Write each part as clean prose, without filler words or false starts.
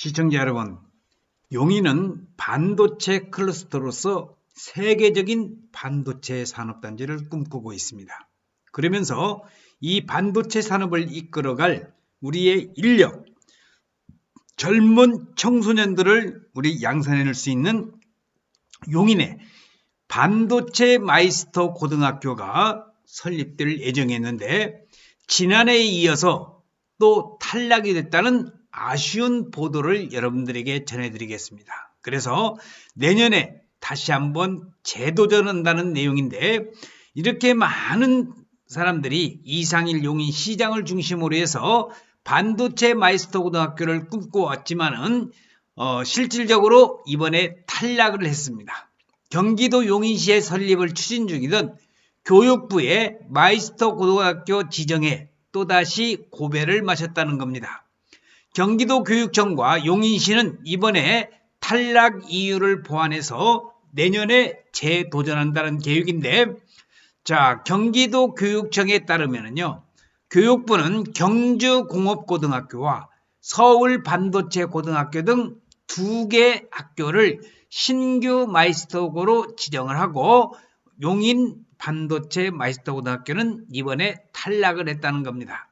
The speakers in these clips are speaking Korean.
시청자 여러분, 용인은 반도체 클러스터로서 세계적인 반도체 산업단지를 꿈꾸고 있습니다. 그러면서 이 반도체 산업을 이끌어갈 우리의 인력, 젊은 청소년들을 우리 양산해낼 수 있는 용인의 반도체 마이스터 고등학교가 설립될 예정이었는데, 지난해에 이어서 또 탈락이 됐다는 아쉬운 보도를 여러분들에게 전해드리겠습니다. 그래서 내년에 다시 한번 재도전한다는 내용인데, 이렇게 많은 사람들이 이상일 용인 시장을 중심으로 해서 반도체 마이스터 고등학교를 꿈꿔왔지만은 실질적으로 이번에 탈락을 했습니다. 경기도 용인시의 설립을 추진 중이던 교육부의 마이스터 고등학교 지정에 또다시 고배를 마셨다는 겁니다. 경기도 교육청과 용인시는 이번에 탈락 이유를 보완해서 내년에 재도전한다는 계획인데, 자, 경기도 교육청에 따르면요, 교육부는 경주공업고등학교와 서울반도체고등학교 등 2개 학교를 신규 마이스터고로 지정을 하고, 용인 반도체 마이스터고등학교는 이번에 탈락을 했다는 겁니다.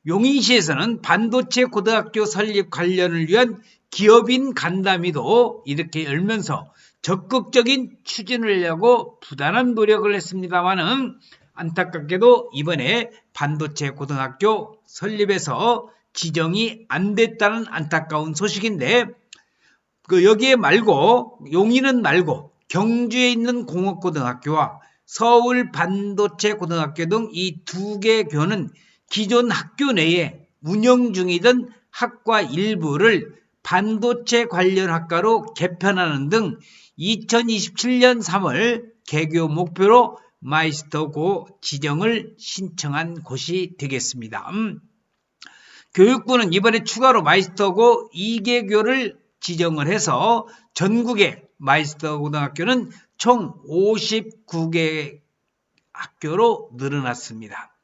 용인시에서는 반도체 고등학교 설립 관련을 위한 기업인 간담회도 이렇게 열면서 적극적인 추진을 하려고 부단한 노력을 했습니다마는, 안타깝게도 이번에 반도체 고등학교 설립에서 지정이 안 됐다는 안타까운 소식인데, 여기에 말고 용인은 말고 경주에 있는 공업고등학교와 서울 반도체 고등학교 등 이 2개 교는 기존 학교 내에 운영 중이던 학과 일부를 반도체 관련 학과로 개편하는 등 2027년 3월 개교 목표로 마이스터고 지정을 신청한 곳이 되겠습니다. 교육부는 이번에 추가로 마이스터고 2개교를 지정을 해서 전국의 마이스터 고등학교는 총 59개 학교로 늘어났습니다.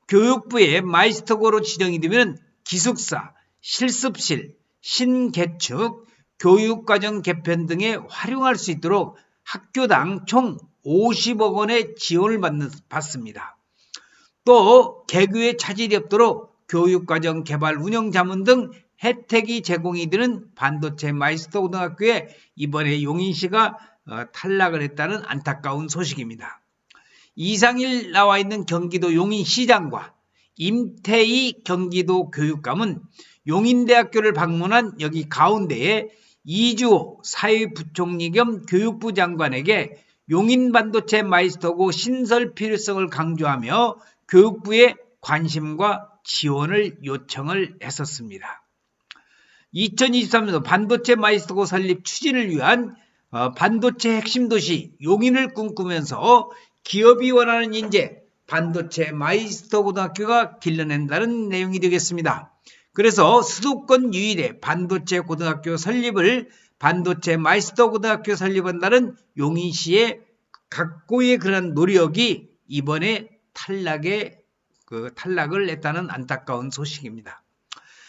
교육부의 마이스터고로 지정이 되면 기숙사, 실습실, 신개축, 교육과정 개편 등에 활용할 수 있도록 학교당 총 50억 원의 지원을 받습니다. 또 개교에 차질이 없도록 교육과정 개발 운영 자문 등 혜택이 제공이 되는 반도체 마이스터 고등학교에 이번에 용인시가 탈락을 했다는 안타까운 소식입니다. 이상일 나와 있는 경기도 용인시장과 임태희 경기도 교육감은 용인대학교를 방문한 여기 가운데에 이주호 사회부총리 겸 교육부 장관에게 용인 반도체 마이스터고 신설 필요성을 강조하며 교육부의 관심과 지원을 요청을 했었습니다. 2023년도 반도체 마이스터고 설립 추진을 위한 반도체 핵심 도시 용인을 꿈꾸면서 기업이 원하는 인재 반도체 마이스터 고등학교가 길러낸다는 내용이 되겠습니다. 그래서 수도권 유일의 반도체 고등학교 설립을 반도체 마이스터 고등학교 설립한다는 용인시의 각고의 그런 노력이 이번에 탈락을 했다는 안타까운 소식입니다.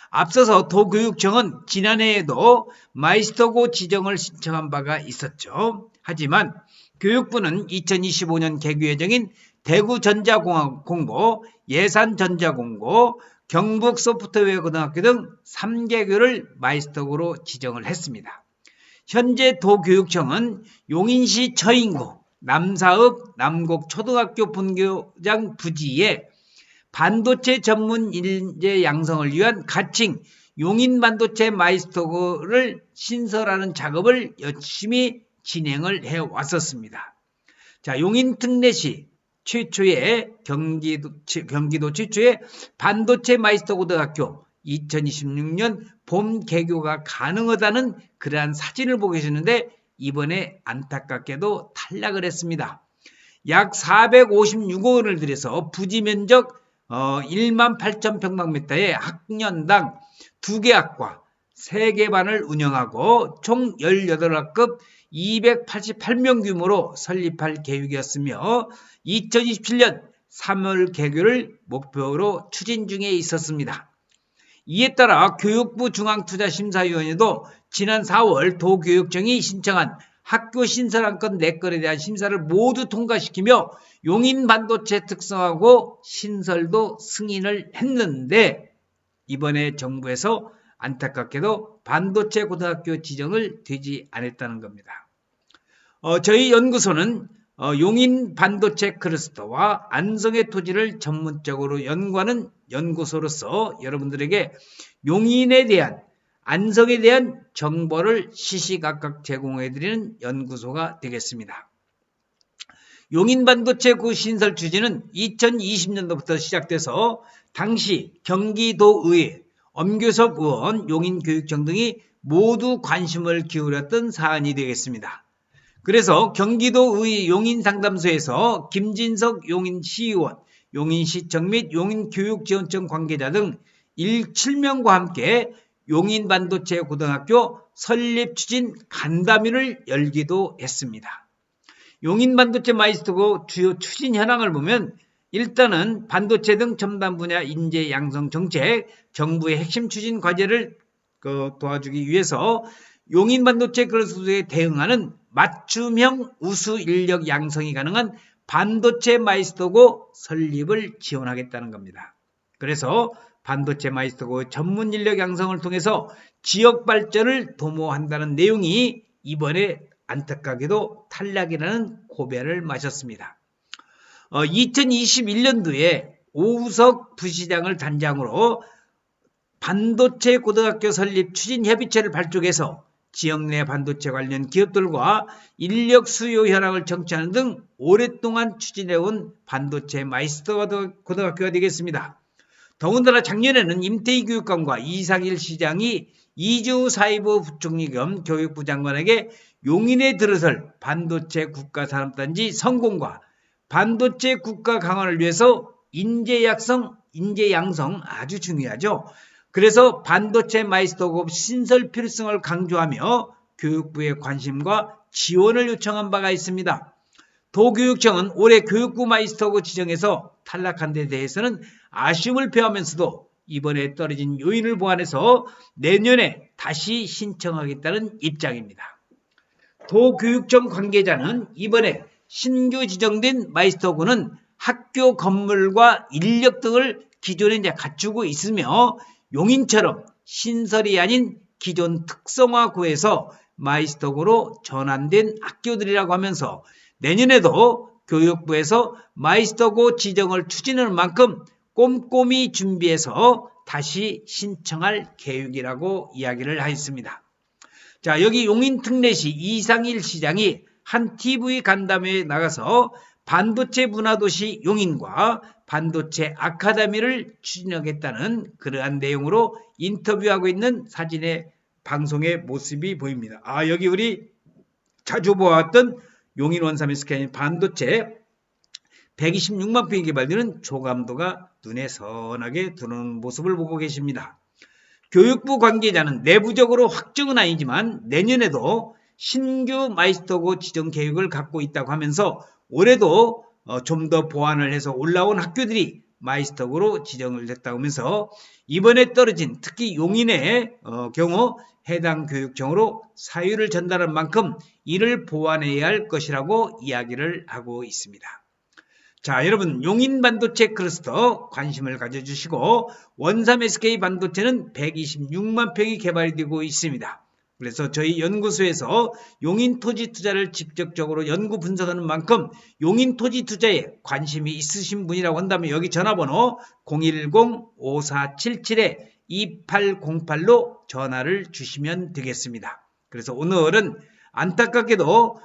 앞서서 도교육청은 지난해에도 마이스터고 지정을 신청한 바가 있었죠. 하지만 교육부는 2025년 개교 예정인 대구전자공고, 예산전자공고, 경북소프트웨어고등학교 등 3개교를 마이스터고로 지정을 했습니다. 현재 도교육청은 용인시 처인구 남사읍 남곡초등학교 분교장 부지에 반도체 전문 인재 양성을 위한 가칭 용인 반도체 마이스터고를 신설하는 작업을 열심히 진행을 해왔었습니다. 자, 용인 특례시 최초의 경기도 최초의 반도체 마이스터 고등학교 2026년 봄 개교가 가능하다는 그러한 사진을 보고 계시는데, 이번에 안타깝게도 탈락을 했습니다. 약 456억 원을 들여서 부지 면적 18,000평방미터의 학년당 2개 학과 3개 반을 운영하고 총 18학급 288명 규모로 설립할 계획이었으며 2027년 3월 개교를 목표로 추진 중에 있었습니다. 이에 따라 교육부 중앙투자심사위원회도 지난 4월 도교육청이 신청한 학교 신설안건 4건에 대한 심사를 모두 통과시키며 용인반도체 특성화고 신설도 승인을 했는데 이번에 정부에서 안타깝게도 반도체 고등학교 지정을 되지 않았다는 겁니다. 저희 연구소는 용인 반도체 클러스터와 안성의 토지를 전문적으로 연구하는 연구소로서 여러분들에게 용인에 대한 안성에 대한 정보를 시시각각 제공해드리는 연구소가 되겠습니다. 용인 반도체구 신설 추진은 2020년도부터 시작돼서 당시 경기도의회, 엄교섭 의원, 용인교육청 등이 모두 관심을 기울였던 사안이 되겠습니다. 그래서 경기도의회 용인상담소에서 김진석 용인시의원, 용인시청 및 용인교육지원청 관계자 등 7명과 함께 용인반도체 고등학교 설립 추진 간담회를 열기도 했습니다. 용인반도체 마이스터고 주요 추진 현황을 보면 일단은 반도체 등 첨단 분야 인재 양성 정책, 정부의 핵심 추진 과제를 도와주기 위해서 용인반도체 클러스터에 대응하는 맞춤형 우수 인력 양성이 가능한 반도체 마이스터고 설립을 지원하겠다는 겁니다. 그래서 반도체 마이스터고 전문 인력 양성을 통해서 지역 발전을 도모한다는 내용이 이번에 안타깝게도 탈락이라는 고배를 마셨습니다. 2021년도에 오우석 부시장을 단장으로 반도체 고등학교 설립 추진협의체를 발족해서 지역 내 반도체 관련 기업들과 인력 수요 현황을 청취하는 등 오랫동안 추진해온 반도체 마이스터 고등학교가 되겠습니다. 더군다나 작년에는 임태희 교육감과 이상일 시장이 이주 사회부 부총리 겸 교육부 장관에게 용인에 들어설 반도체 국가산업단지 성공과 반도체 국가 강화를 위해서 인재 양성 아주 중요하죠. 그래서 반도체 마이스터고 신설 필요성을 강조하며 교육부의 관심과 지원을 요청한 바가 있습니다. 도교육청은 올해 교육부 마이스터고 지정에서 탈락한 데 대해서는 아쉬움을 표하면서도 이번에 떨어진 요인을 보완해서 내년에 다시 신청하겠다는 입장입니다. 도교육청 관계자는 이번에 신규 지정된 마이스터고는 학교 건물과 인력 등을 기존에 갖추고 있으며 용인처럼 신설이 아닌 기존 특성화고에서 마이스터고로 전환된 학교들이라고 하면서 내년에도 교육부에서 마이스터고 지정을 추진하는 만큼 꼼꼼히 준비해서 다시 신청할 계획이라고 이야기를 하였습니다. 자, 여기 용인특례시 이상일 시장이 한 TV 간담회에 나가서 반도체 문화도시 용인과 반도체 아카데미를 추진하겠다는 그러한 내용으로 인터뷰하고 있는 사진의 방송의 모습이 보입니다. 여기 우리 자주 보았던 용인 원삼의 스캔 반도체 126만 평이 개발되는 조감도가 눈에 선하게 들어오는 모습을 보고 계십니다. 교육부 관계자는 내부적으로 확정은 아니지만 내년에도 신규 마이스터고 지정 계획을 갖고 있다고 하면서 올해도 좀 더 보완을 해서 올라온 학교들이 마이스터고로 지정을 됐다고 하면서 이번에 떨어진 특히 용인의 경우 해당 교육청으로 사유를 전달한 만큼 이를 보완해야 할 것이라고 이야기를 하고 있습니다. 자, 여러분 용인 반도체 클러스터 관심을 가져주시고 원삼 SK 반도체는 126만 평이 개발이 되고 있습니다. 그래서 저희 연구소에서 용인 토지 투자를 직접적으로 연구 분석하는 만큼 용인 토지 투자에 관심이 있으신 분이라고 한다면 여기 전화번호 010-5477-2808로 전화를 주시면 되겠습니다. 그래서 오늘은 안타깝게도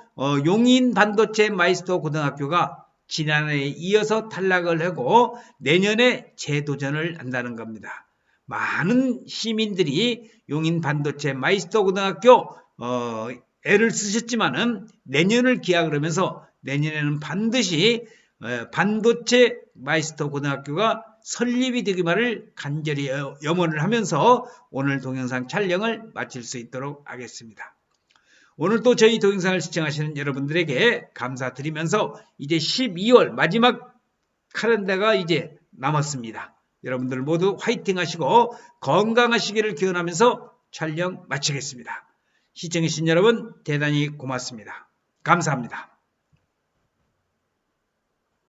용인 반도체 마이스터 고등학교가 지난해에 이어서 탈락을 하고 내년에 재도전을 한다는 겁니다. 많은 시민들이 용인 반도체 마이스터 고등학교 애를 쓰셨지만은 내년을 기약을 하면서 내년에는 반드시 반도체 마이스터 고등학교가 설립이 되기만을 간절히 염원을 하면서 오늘 동영상 촬영을 마칠 수 있도록 하겠습니다. 오늘 또 저희 동영상을 시청하시는 여러분들에게 감사드리면서 이제 12월 마지막 카렌더가 이제 남았습니다. 여러분들 모두 화이팅 하시고 건강하시기를 기원하면서 촬영 마치겠습니다. 시청해주신 여러분 대단히 고맙습니다. 감사합니다.